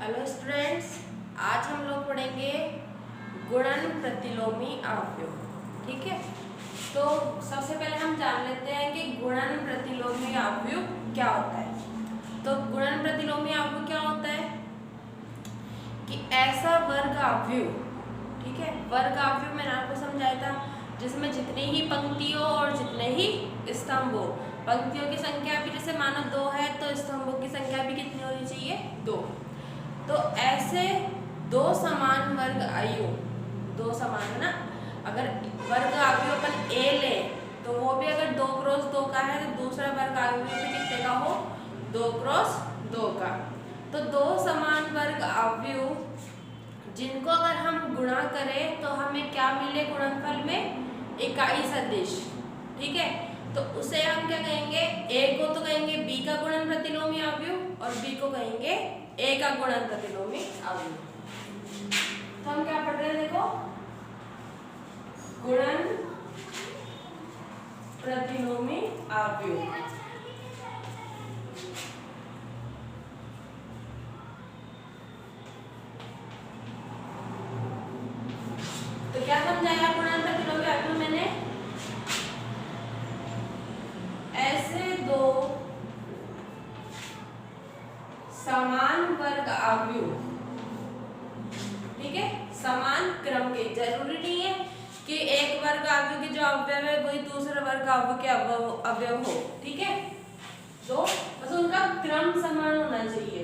Hello students, आज हम लोग पढ़ेंगे गुणन प्रतिलोमी अवयव। ठीक है, तो सबसे पहले हम जान लेते हैं कि गुणन प्रतिलोमी अवयव क्या होता है। तो गुणन प्रतिलोमी अवयव क्या होता है कि ऐसा वर्ग अवयव, ठीक है, वर्ग अवयव मैंने आपको समझाया था जिसमें जितनी ही पंक्तियों और जितने ही स्तंभ हो। पंक्तियों की संख्या भी जैसे मानो 2 है तो स्तंभों की संख्या भी कितनी होनी चाहिए, 2। तो ऐसे दो समान वर्ग अवयव, दो समान है ना, अगर वर्ग अवयव अपन ए ले तो वो भी अगर 2 क्रॉस 2 का है तो दूसरा वर्ग अवयव भी कितने का हो, 2 क्रॉस 2 का। तो दो समान वर्ग अवयव जिनको अगर हम गुणा करें तो हमें क्या मिले गुणनफल में, इकाई सदिश। ठीक है, तो उसे हम क्या कहेंगे, ए को तो कहेंगे बी का गुणन प्रतिलोमी अवयव और बी को कहेंगे ए का गुणन प्रतिलोमी अवयव। तो हम क्या पढ़ रहे हैं, देखो, गुणन प्रतिलोमी अवयव। तो क्या समझाया गुणन प्रतिलोमी अवयव मैंने, ऐसे दो समान वर्ग अवयव, ठीक है, समान क्रम के, जरूरी नहीं है कि एक वर्ग अवयव के जो अवयव है वही दूसरे वर्ग अवयव के अवयव हो। ठीक है, तो बस उनका क्रम समान होना चाहिए।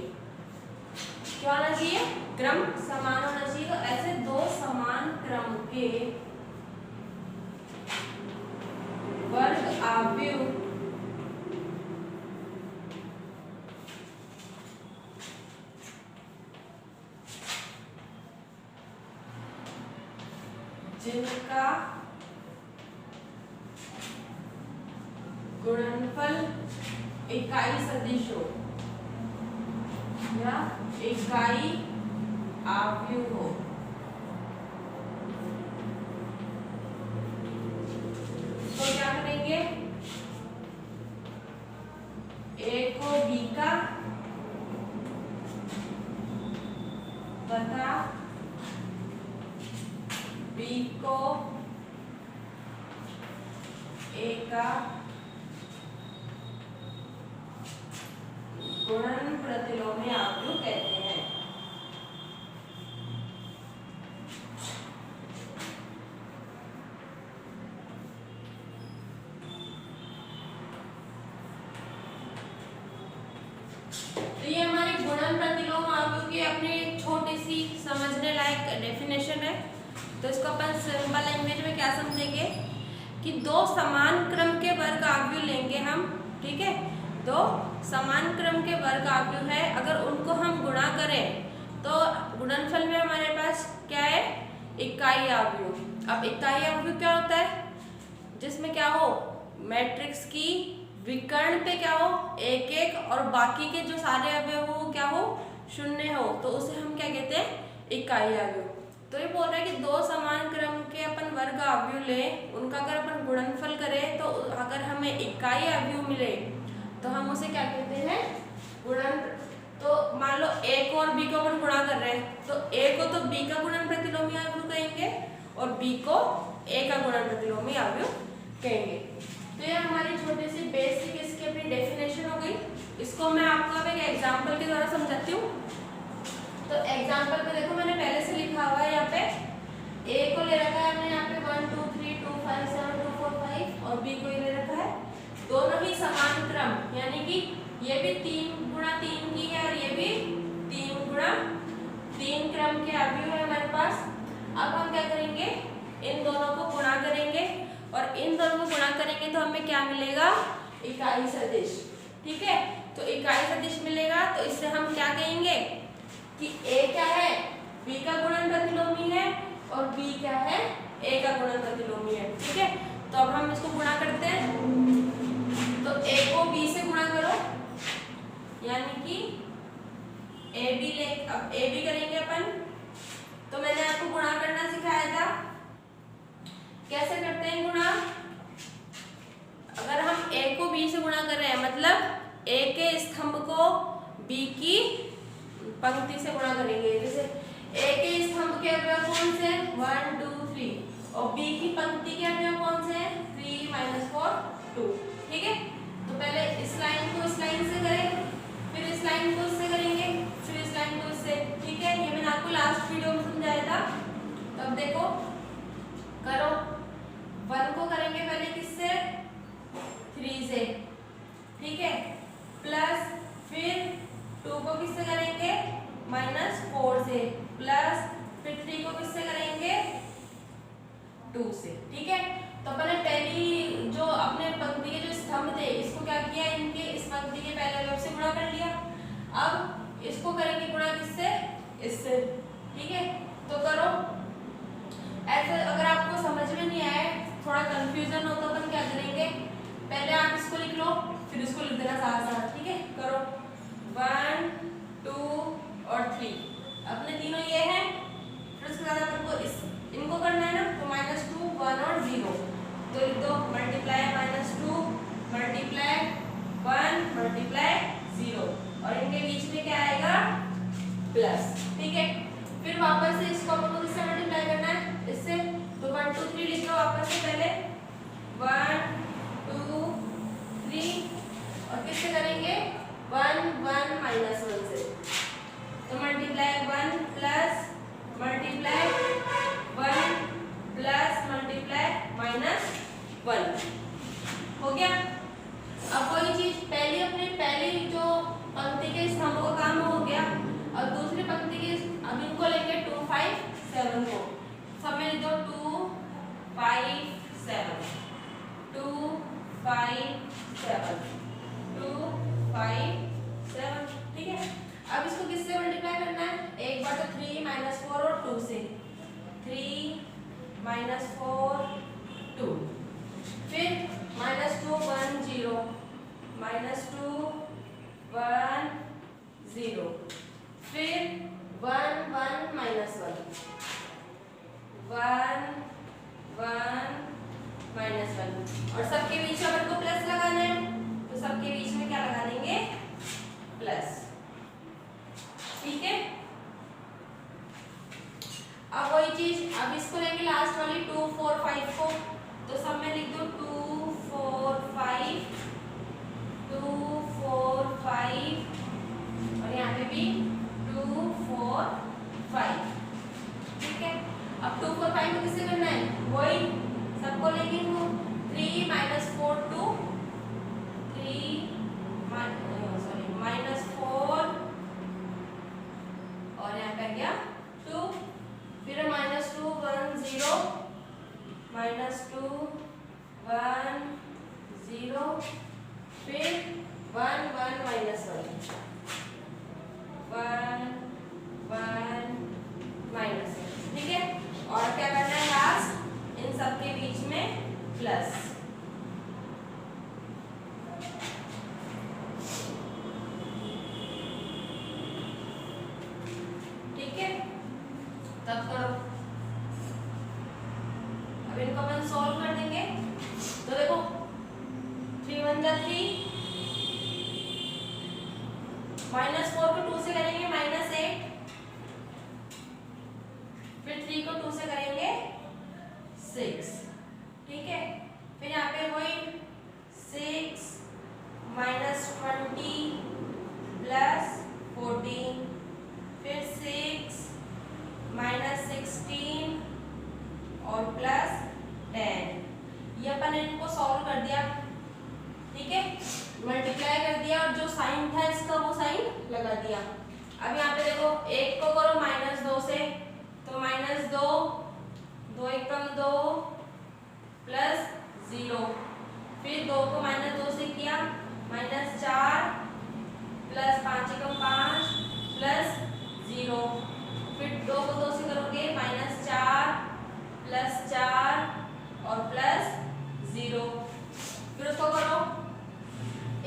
क्या होना चाहिए, क्रम समान होना चाहिए। तो ऐसे दो समान क्रम के वर्ग अवयव जिनका गुणनफल इकाई सदिश हो या इकाई अवयव हो, तो क्या करेंगे, ए को बी का तथा बी को ए का गुणन प्रतिलोमी अवयव कहते हैं। तो ये हमारी गुणन प्रतिलोम अवयव की अपनी एक छोटी सी समझने लायक डेफिनेशन है। तो इसको अपन सिंपल लैंग्वेज में क्या समझेंगे कि दो समान क्रम के वर्ग अवयव लेंगे हम। ठीक है, दो समान क्रम के वर्ग अवयव है, अगर उनको हम गुणा करें तो गुणनफल में हमारे पास क्या है, इकाई अवयव। अब इकाई अवयव क्या होता है, जिसमें क्या हो, मैट्रिक्स की विकर्ण पे क्या हो, एक एक, और बाकी के जो सारे अवयव हो क्या हो, शून्य हो, तो उसे हम क्या कहते हैं, इकाई अवयव। तो ये बोल रहा है कि दो समान क्रम के अपन वर्ग अवयव ले, उनका अगर अपन गुणनफल करें तो अगर हमें इकाई अवयव मिले तो हम उसे क्या कहते हैं, गुणन। तो मान लो ए को और बी को अपन गुणा कर रहे हैं तो ए को तो बी का गुणन प्रतिलोमी अवयव कहेंगे और बी को ए का गुणन प्रतिलोमी अवयव कहेंगे। तो ये हमारी छोटी सी बेसिक इसकी अपनी डेफिनेशन हो गई। इसको मैं आपको अब एक एग्जांपल के द्वारा समझाती हूँ। तो एग्जांपल पे देखो, मैंने पहले से लिखा हुआ है यहाँ पे, ए को ले रखा है हमने यहाँ पे 1 2 3 2 5 7 2 4 5 और बी को ले रखा है दोनों ही समान क्रम, यानी कि ये भी 3 गुणा 3 की है और ये भी 3 गुणा 3 क्रम के अवयव है हमारे पास। अब हम क्या करेंगे, इन दोनों को गुणा करेंगे और इन दोनों को गुणा करेंगे तो हमें क्या मिलेगा, इकाई सदिश। ठीक है, तो इकाई सदिश मिलेगा तो इससे हम क्या कहेंगे कि ए क्या है, बी का गुणन प्रतिलोमी है और बी क्या है, ए का गुणन प्रतिलोमी है। ठीक है, तो अब हम इसको गुणा करते हैं। तो ए को बी से गुणा करो, यानी कि ए बी ले, अब ए बी करेंगे अपन। तो मैंने आपको गुणा करना सिखाया था, कैसे करते हैं गुणा। अगर हम ए को बी से गुणा कर रहे हैं मतलब ए के स्तंभ को बी की पंक्ति से गुणा करेंगे। जैसे ए के स्तंभ के अवयव कौन से हैं? 1 2 3 और बी की पंक्ति के अवयव कौन से हैं? 3 -4 2। ठीक है, तो पहले इस लाइन को इस लाइन से करें, फिर इस लाइन को इससे करेंगे, फिर इस लाइन को इससे। ठीक है, ये मैंने आपको लास्ट वीडियो में समझाया था। तब देखो करो, 1 को करेंगे पहले किससे? 3 से। ठीक है, प्लस फिर 2 को किससे करेंगे? -4 से, प्लस फिर 3 को किससे करेंगे? 2 से। ठीक है, तो अपने पहली जो अपने पंक्ति के जो स्तंभ थे इसको क्या किया? इनके इस पंक्ति के पहले अवयव से गुणा कर लिया। अब इसको करेंगे गुणा किससे? इससे। ठीक है, तो करो। ऐसे अगर आपको समझ में नहीं आए, थोड़ा कंफ्यूजन हो तो अपन क्या करेंगे? पहले आप इसको लिख लो, फिर इसको लिख देना साथ साथ। ठीक है, करो 1 2 और 3 अपने तीनों ये हैं। फिर उसके बाद अपन को इनको करना है ना, तो -2 1 और 0 तो लिख दो मल्टीप्लाई -2 मल्टीप्लाई 1 मल्टीप्लाई 0 और इनके बीच में क्या आएगा? प्लस। ठीक है, फिर वापस से इसको अपन को किससे मल्टीप्लाई करना है? इससे। तो 1 2 3 लिख लो वापस से पहले 1 2 3 और किससे करेंगे? 1 1 -1 से। तो multiply 1 plus multiply 1 plus multiply -1 हो गया। अब वही चीज पहली अपनी पहली जो पंक्ति के स्तंभ का काम हो गया, और दूसरी पंक्ति के अब इनको लेंगे 2 5 7 को सब में लिख दो 2 5 7 2 5 7 2 5 7। ठीक है, अब इसको किससे मल्टीप्लाई करना है? एक बार तो 3 -4 और 2 से। 3 -4 2 फिर -2 1 0 -2 1 0 फिर 1 1 -1 1 1 -1 और सबके बीच में अपन को प्लस लगाना है, तो सबके बीच में क्या लगा देंगे? प्लस। ठीक है, अब वही चीज अब इसको लेंगे लास्ट वाली 2 4 5 को, तो सब में लिख दो 2 4 5 2 4 5 और यहाँ पे भी 2 4 5। ठीक है, अब 2 4 5 को किससे करना है? वही सबको लेंगे इनको 3 -4 2 3 -4 और यहाँ पे गया 2 फिर -2 1 0 -2 1 0 फिर 1 1 -1 1 1 -1। ठीक है, और क्या करना है लास्ट? इन सब के बीच में प्लस। ठीक है, तब करो। अब इनको अपन सॉल्व कर देंगे, तो देखो 3 1 3 -4 को 2 से करेंगे -8 फिर 3 को 2 से करेंगे 6। ठीक है, फिर यहाँ पे वही 6 -20 प्लस 14 फिर 6 -16 और प्लस 10। ये अपन ने इनको सॉल्व कर दिया। ठीक है, मल्टीप्लाई कर दिया और जो साइन था इसका वो साइन लगा दिया। अब यहाँ पे देखो एक को करो -2 से, तो -2 2 एकम 2 प्लस 0 फिर 2 को -2 से किया -4 प्लस 5 एकम 5 प्लस 0 फिर 2 को 2 से करोगे -4 प्लस 4 और प्लस 0 फिर उसको करो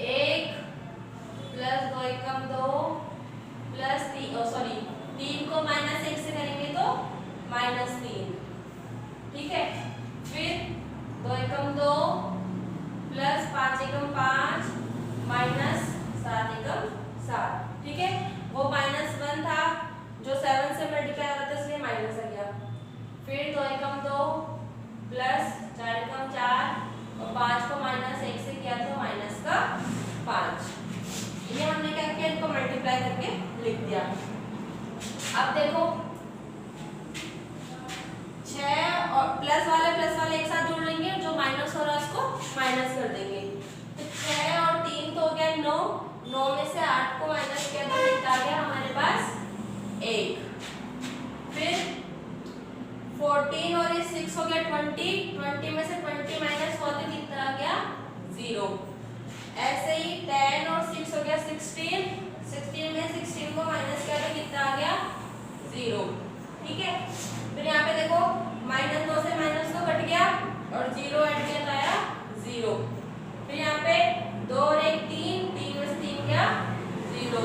1 प्लस 2 एकम 2 प्लस 3 को -1 से करेंगे तो -3। ठीक है, फिर 2 एकम 2 प्लस 5 एकम 5 -7 एकम 7। ठीक है, वो -1 था फिर 2 एकम 2 प्लस 4 एकम 4 और 5 को माइनस 1 से किया तो माइनस का 5। ये हमने क्या किया, इनको मल्टीप्लाई करके लिख दिया। अब देखो 6 और प्लस वाले एक साथ जोड़ लेंगे, जो माइनस हो रहा है उसको माइनस कर देंगे। तो 6 और 3 तो हो गया 9, 9 में से 8 को माइनस किया तो कितना आ गया हमारे पास 1। फिर 14 और ये 6 हो गया 20, 20 में से 20 माइनस हुआ तो कितना आ गया 0। ऐसे ही 10 और 6 हो गया 16, 16 में 16 को माइनस किया तो कितना आ गया 0। ठीक है, फिर यहाँ पे देखो -2 से -2 कट गया और 0 ऐड किया तो आया 0। फिर यहाँ पे 2 और 1 3, 3 में से 3 गया 0।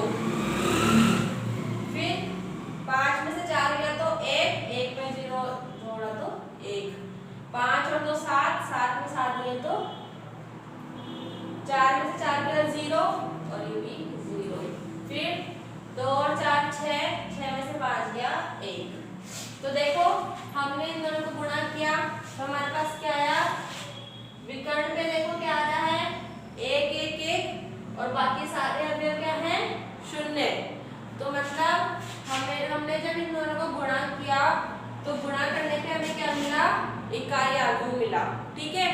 फिर 5 में से 4 गया तो 1, 1 में 0 जोड़ा तो 1। 5 और 2 7, 7 में 7 लिए तो 4 में से 4 गया 0 और ये भी 0। फिर 2 और 4 6, 6 में से 5 गया 1। तो देखो हमने इन दोनों को गुणा किया तो हमारे पास क्या आया, विकर्ण पे देखो क्या आ रहा है 1 1 1 और बाकी सारे अवयव क्या हैं 0। तो मतलब हमने जब इन दोनों को गुणा किया तो गुणा करने पे हमें क्या मिला, इकाई आव्यूह मिला। ठीक है,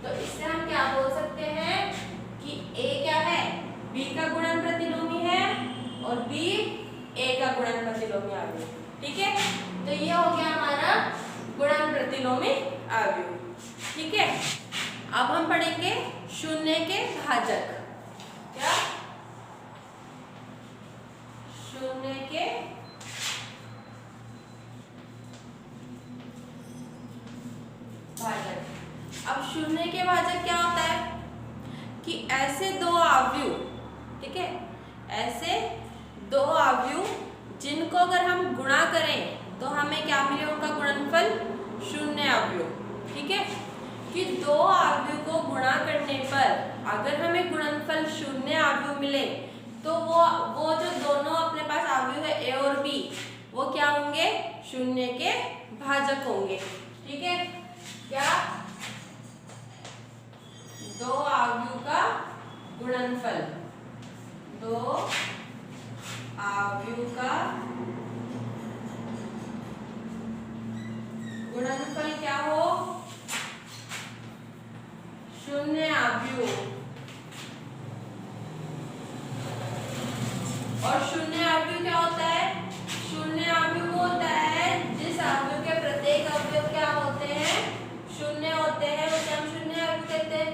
तो इससे हम क्या बोल सकते हैं कि A क्या है, B का गुणन प्रतिलोमी है और B A का गुणन प्रतिलोमी आव्यूह। ठीक है, तो ये हो गया हमारा गुणन प्रतिलोमी आव्यूह। ठीक है, अब हम पढ़ेंगे शून्य के भाजक। क्या, शून्य के भाजक। अब शून्य के भाजक क्या होता है कि ऐसे दो अवयव, ठीक है, ऐसे दो अवयव जिनको अगर हम गुणा करें तो हमें क्या मिले, उनका गुणनफल 0 अवयव। ठीक है, कि दो अवयव को गुणा करने पर अगर हमें गुणनफल 0 अवयव मिले तो वो जो दोनों अपने पास अवयव है A और B, वो क्या होंगे, 0 के भाजक होंगे। ठीक है, क्या, दो अवयव का गुणनफल, दो अवयव का गुणनफल क्या हो, 0 अवयव। और 0 अवयव क्या होता है, 0 अवयव होता है जिस अवयव के प्रत्येक अवयव क्या होते हैं, 0 होते हैं, उसे हम 0 अवयव कहते हैं।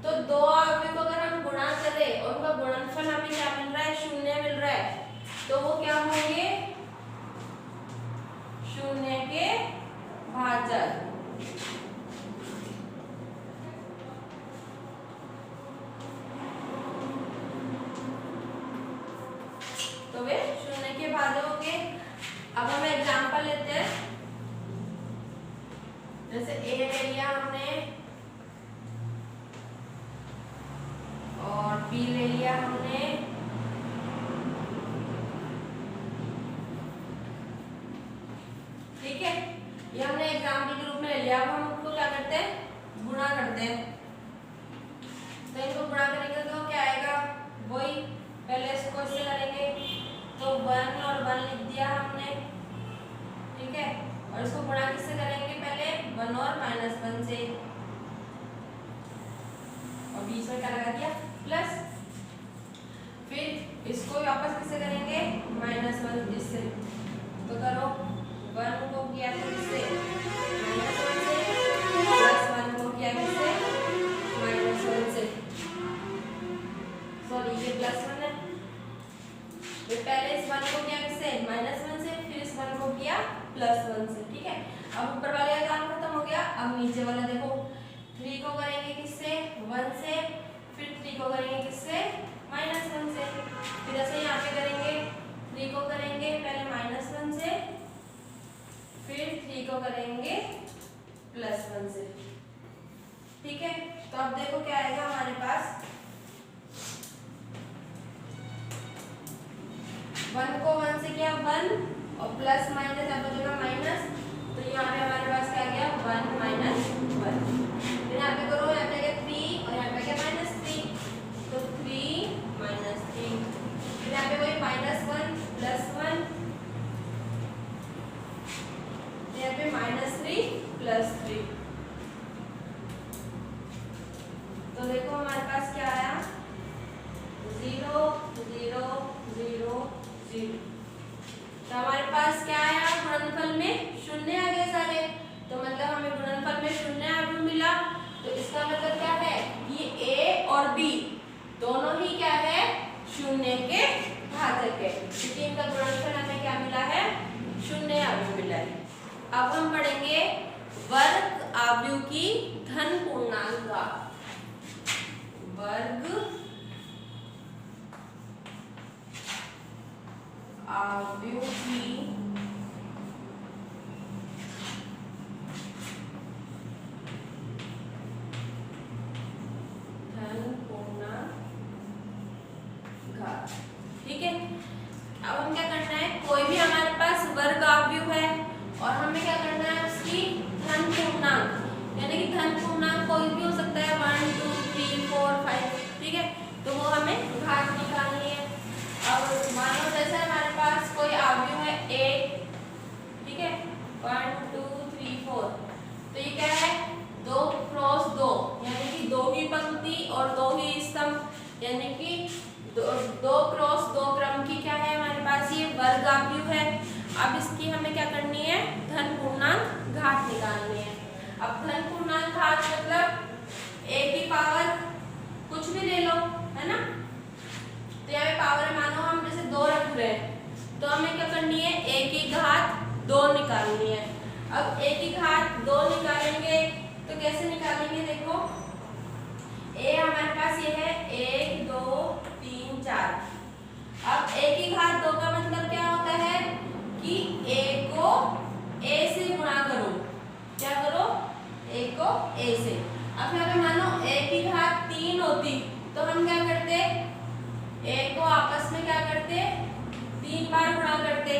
तो दो अवयव को अगर हम गुणा करें और उनका गुणनफल हमें क्या मिल रहा है, 0 मिल रहा है, तो वो क्या होंगे, 0 के भाजक। तो वे 0 के भाजक होंगे। अब हम एग्जांपल लेते हैं, जैसे A ले लिया हमने और B ले लिया हमने, ठीक है, ये हमने एग्जाम्पल के रूप में ले लिया। अब हम उनको क्या करते हैं, गुणा करते हैं। तो इनको गुणा करेंगे तो क्या आएगा, वही पहले इसको इससे करेंगे तो 1 और 1 लिख दिया हमने। ठीक है, और इसको गुणा किससे करेंगे, पहले 1 और -1 से, और बीच में क्या लगा दिया प्लस। फिर इसको वापस किससे करेंगे, -1 जिससे, तो करो 1 को किया किससे, -1 से, +1 को किया किससे, -1 से, सॉरी ये +1 है। फिर पहले इस 1 को किया किससे, -1 से, फिर इस 1 को किया +1 से। ठीक है, अब ऊपर वाले का काम खत्म हो गया। अब नीचे वाला देखो, 3 को करेंगे किससे, 1 से, फिर 3 को करेंगे किससे, -1 से, फिर ऐसे यहाँ पे करेंगे, 3 को करेंगे पहले -1 से, फिर 3 को करेंगे +1 से। ठीक है, तो अब देखो क्या आएगा हमारे पास, 1 को 1 से किया 1 और प्लस माइनस अब बचेगा माइनस, तो यहाँ पे हमारे तो हमारे पास क्या आया, गुणनफल में शून्य आ गए सारे, तो मतलब हमें गुणनफल में शून्य अवयव मिला। तो इसका मतलब क्या है कि ए और बी दोनों ही क्या है, शून्य के घातक है, क्योंकि इनका गुणनफल हमें क्या मिला है, शून्य अवयव मिला है। अब हम पढ़ेंगे वर्ग अवयव की धन पूर्णांक घात। वर्ग अवयव की धन पूर्णांक घात। ठीक है, अब हम क्या करना है, कोई भी हमारे पास वर्ग अवयव है और हमें क्या करना है, उसकी धन पूर्णांक, यानी कि धन पूर्णांक कोई भी हो सकता है, 1 2 3 4 5, ठीक है, तो वो हमें घात निकालनी है। अब मानो जैसे हमारे पास कोई अवयव है a, ठीक है, 1 2 3 4, तो ये क्या है, 2 क्रॉस 2, यानी कि 2 ही पंक्ति और 2 ही स्तंभ, यानी कि 2 क्रॉस 2 क्रम की क्या है हमारे पास, ये वर्ग अवयव है। अब इसकी हमें क्या करनी है, धन पूर्णांक घात निकालनी है। अब धन पूर्णांक घात मतलब a की पावर कुछ भी ले लो, है ना, तो यहाँ पे पावर मानो हम जैसे 2 रख रहे हैं, तो हमें क्या करनी है, a की घात 2 निकालनी है। अब a की घात 2 निकालेंगे तो कैसे निकालेंगे, देखो a हमारे पास ये है 1 2 3 4। अब a की घात 2 का मतलब क्या होता है कि a को a से गुणा करो, क्या करो, a को a से। अब यहाँ पे मानो a की घात 3 होती तो हम क्या करते, a को आपस में क्या करते, 3 बार गुणा करते।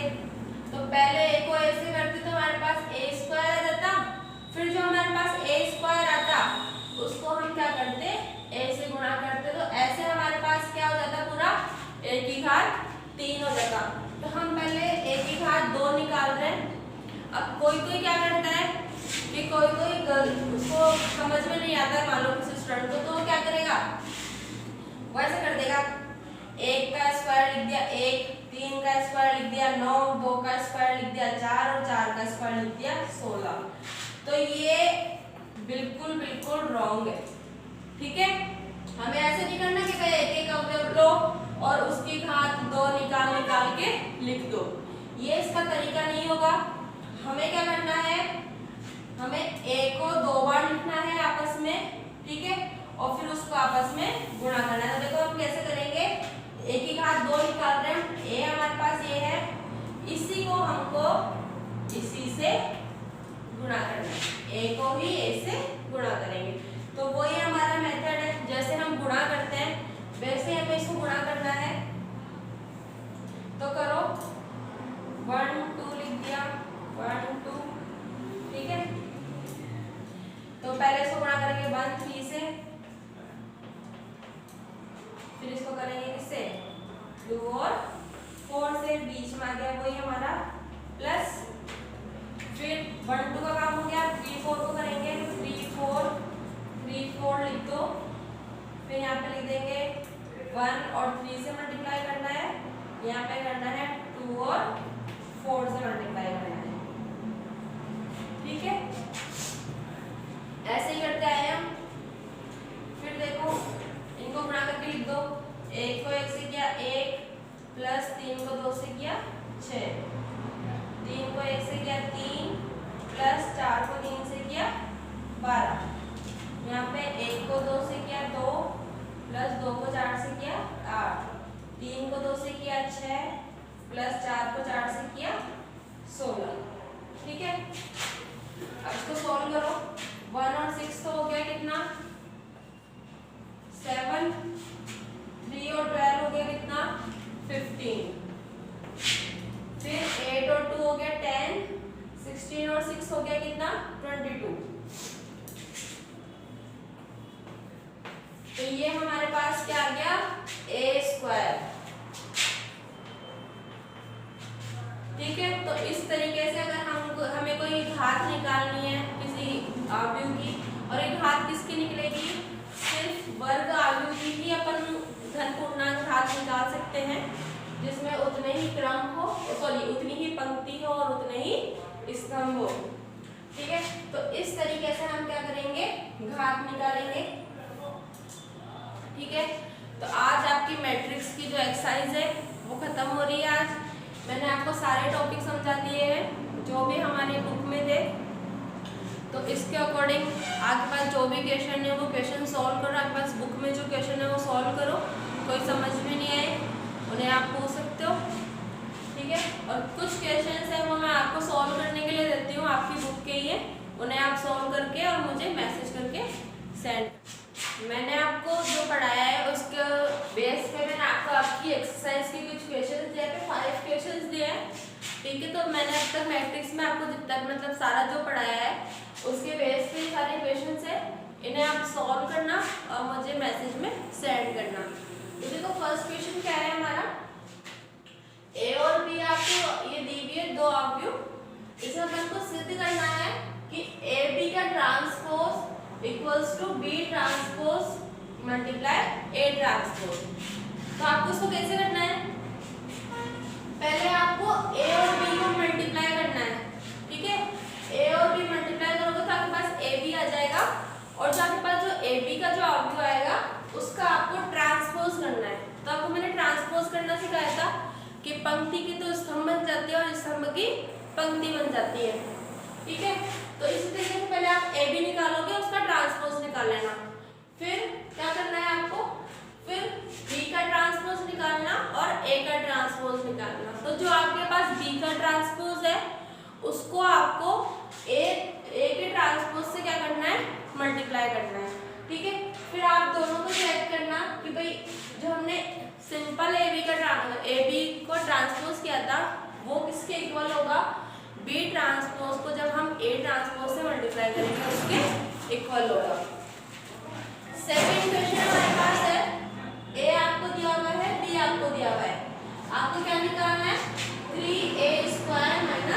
तो पहले a को a से करते तो हमारे पास a स्क्वायर आ जाता, फिर जो हमारे पास a स्क्वायर आता उसको हम क्या करते, a से गुणा करते, तो ऐसे हमारे पास क्या हो जाता, पूरा a की घात 3 हो जाता। तो हम पहले a की घात 2 निकाल रहे हैं। अब कोई क्या करता है कि कोई उसको समझ में नहीं आता है, मान लो किसी स्टूडेंट को, तो वो क्या करेगा, वैसे कर देगा, 1 का स्क्वायर लिख दिया 1, 3 का स्क्वायर लिख दिया 9, 2 का स्क्वायर लिख दिया 4 और 4 का स्क्वायर लिख दिया 16। तो ये बिल्कुल बिल्कुल रॉन्ग है, ठीक है। हमें ऐसे नहीं करना कि भाई एक एक अवयव लो और उसकी घात 2 निकाल के लिख दो, ये इसका तरीका नहीं होगा। हमें क्या करना है, हमें a को 2 बार लिखना है आपस में, ठीक है, और फिर उसको आपस में गुणा करना है। तो देखो हम कैसे करेंगे, a की घात 2 निकाल रहे हैं, a हमारे पास ये है, इसी को हमको इसी से गुणा करना है, a को ही a से गुणा करेंगे। तो वही हमारा मेथड है, जैसे हम गुणा करते हैं वैसे हमें इसको गुणा करना है। तो करो, 1 2 लिख दिया 1 2, ठीक है, तो पहले इसको गुणा करेंगे 1 3 से, फिर इसको करेंगे किससे, 2 और 4 से, बीच में आ गया वही हमारा प्लस, फिर 1 2 का काम हो गया, 3 4 को करेंगे 3 4 लिख दो, फिर यहाँ पे लिख देंगे 1 और 3 से मल्टीप्लाई करना है, यहाँ पे करना है 2 और 4 से मल्टीप्लाई करना है, ठीक है, ऐसे ही करते आए हम। फिर देखो इनको गुणा करके लिख दो, 1 को 1 से किया 1, प्लस 3 को 2 से किया 6, 3 को 1 से किया 3, प्लस 4 को 3 से किया 12, यहाँ पे 1 को 2 से किया 2, प्लस 2 को 4 से किया 8, 3 को 2 से किया 6, प्लस 4 को 4 से किया 16, ठीक है। अब इसको सॉल्व करो, 1 और 6 तो हो गया कितना, 7, 3 और 12 हो गया कितना, 15, फिर 8 और 2 हो गया 10, 16 और 6 हो गया कितना, 22। तो ये हमारे पास क्या आ गया, a स्क्वायर, ठीक है। तो इस तरीके से अगर हमें कोई घात निकालनी है किसी अवयव की, और एक घात किसकी निकलेगी, सिर्फ वर्ग अवयव की ही अपन धन पूर्णांक घात निकाल सकते हैं, जिसमें उतने ही क्रम हो, सॉरी उतनी ही घात निकालेंगे। ठीक है, तो आज आपकी मैट्रिक्स की जो एक्सरसाइज है वो खत्म हो रही है। आज मैंने आपको सारे टॉपिक समझा दिए हैं जो भी हमारे बुक में थे, तो इसके अकॉर्डिंग आपके पास जो भी क्वेश्चन है वो क्वेश्चन सॉल्व करो। आपके पास बुक में जो क्वेश्चन है वो सॉल्व करो, कोई समझ में नहीं आए उन्हें आप पूछ सकते हो। ठीक है, और कुछ क्वेश्चंस है वो मैं आपको सॉल्व करने के लिए देती हूँ, आपकी बुक के ही है, उन्हें आप सॉल्व करके और मुझे मैसेज करके सेंड। मैंने आपको जो पढ़ाया है उसके बेस पे मैंने आपको आपकी एक्सरसाइज के कुछ क्वेश्चंस दिए हैं, 5 क्वेश्चंस दिए हैं। ठीक है, तो मैंने अब तक मैट्रिक्स में आपको जितना मतलब सारा जो पढ़ाया है उसके बेस पे सारे क्वेश्चंस है, इन्हें आप सॉल्व करना और मुझे मैसेज में सेंड करना। तो देखो फर्स्ट क्वेश्चन क्या है हमारा, ए और बी आपको ये दी हुई है 2 अवयव। इसमें अपन को सिद्ध करना है कि ए बी का transpose equals to B transpose multiply A transpose. तो आपको इसको कैसे करना है, पहले आपको ए और बी को मल्टीप्लाई करना है। ठीक है, ए और बी मल्टीप्लाई करोगे तो आपके पास ए बी आ जाएगा, और जो आपके पास जो ए बी का जो अवयव आएगा उसका आपको ट्रांसपोज करना है। तो आपको मैंने ट्रांसपोज करना सिखाया था कि पंक्ति की तो स्तंभ बन जाती है और स्तंभ की पंक्ति बन जाती है। ठीक है, तो इसी तरीके से पहले आप ए बी निकालोगे, उसका ट्रांसपोज निकाल लेना। फिर क्या करना है आपको, फिर बी का ट्रांसपोज निकालना और ए का ट्रांसपोज निकालना। तो जो आपके पास बी का ट्रांसपोज है उसको आपको ए के ट्रांसपोज से क्या करना है, मल्टीप्लाई करना है। ठीक है, फिर आप दोनों को चेक करना कि भाई जो हमने सिंपल ए बी को ट्रांसपोज किया था वो किसके इक्वल होगा, बी ट्रांसपोज को जब हम ए ट्रांसपोज से मल्टीप्लाई करेंगे उसके इक्वल होगा। सेकंड क्वेश्चन हमारे पास है, ए आपको दिया हुआ है, बी आपको दिया हुआ है, आपको क्या निकालना है, 3a²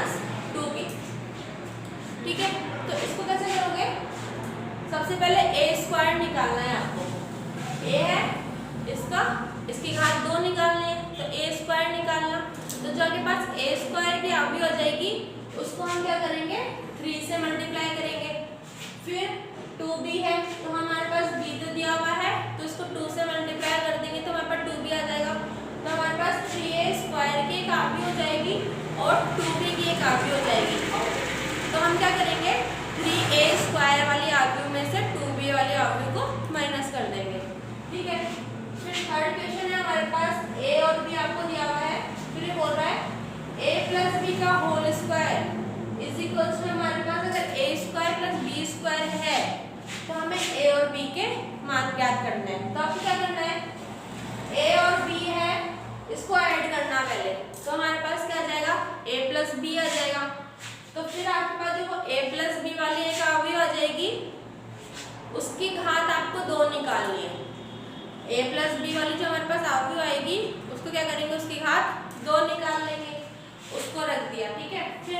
- 2b। ठीक है, तो इसको कैसे करोगे, सबसे पहले a² निकालना है आपको, a है इसकी घात 2 निकालनी है, तो a² निकालना। तो जो आपके पास a² की अवयव हो जाएगी उसको हम क्या करेंगे, 3 से मल्टीप्लाई करेंगे। फिर 2b है, तो हमारे पास b तो दिया हुआ है तो इसको 2 से मल्टीप्लाई कर देंगे तो हमारे पास 2b आ जाएगा। तो हमारे पास 3a² की एक अवयव हो जाएगी और 2b की एक अवयव हो जाएगी। तो हम क्या करेंगे, 3a² वाली अवयव में से 2b वाली अवयव को माइनस कर देंगे। ठीक है, फिर थर्ड क्वेश्चन है हमारे पास, a और b आपको दिया हुआ है, फिर ये बोल रहा है a + b का whole square is equals to, हमारे पास अगर a² + b² है तो हमें a और b के मान ज्ञात करना है। तो आपको क्या करना है, a और b है इसको ऐड करना पहले, तो हमारे पास क्या आ जाएगा, a + b आ जाएगा। तो फिर आपके पास जो a + b वाली एक अवयव आ जाएगी उसकी घात आपको 2 निकालनी है। a + b वाली जो हमारे पास अवयव आएगी उसको क्या करेंगे, उसकी घात 2 निकाल लेंगे, उसको रख दिया। ठीक है, फिर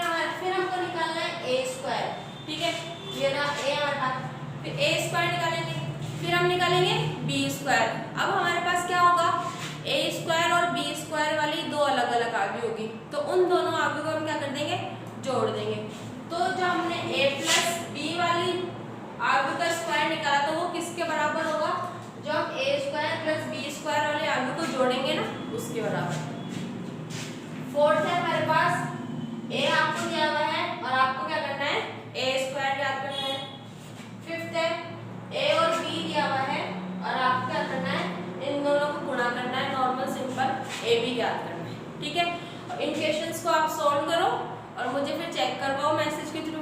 हमको निकालना है a²। ठीक है, ये रहा a हमारे पास, फिर a² निकालेंगे, फिर हम निकालेंगे b²। अब हमारे पास क्या होगा, a² और b² वाली 2 अलग अलग अवयव होगी, तो उन दोनों अवयव को हम क्या कर देंगे, जोड़ देंगे। तो जो हमने a + b वाली अवयव का स्क्वायर निकाला तो वो किसके बराबर होगा, जो हम a² + b² वाले अवयव को जोड़ेंगे ना उसके बराबर। फोर्थ है हमारे पास, a आपको दिया हुआ है और आपको क्या करना है, a² याद करना है। फिफ्थ है, a और b दिया हुआ है और आपको क्या करना है, इन दोनों को गुणा करना है, नॉर्मल सिंपल ab याद करना है। ठीक है, इन क्वेश्चंस को आप सॉल्व करो और मुझे फिर चेक करवाओ मैसेज के थ्रू।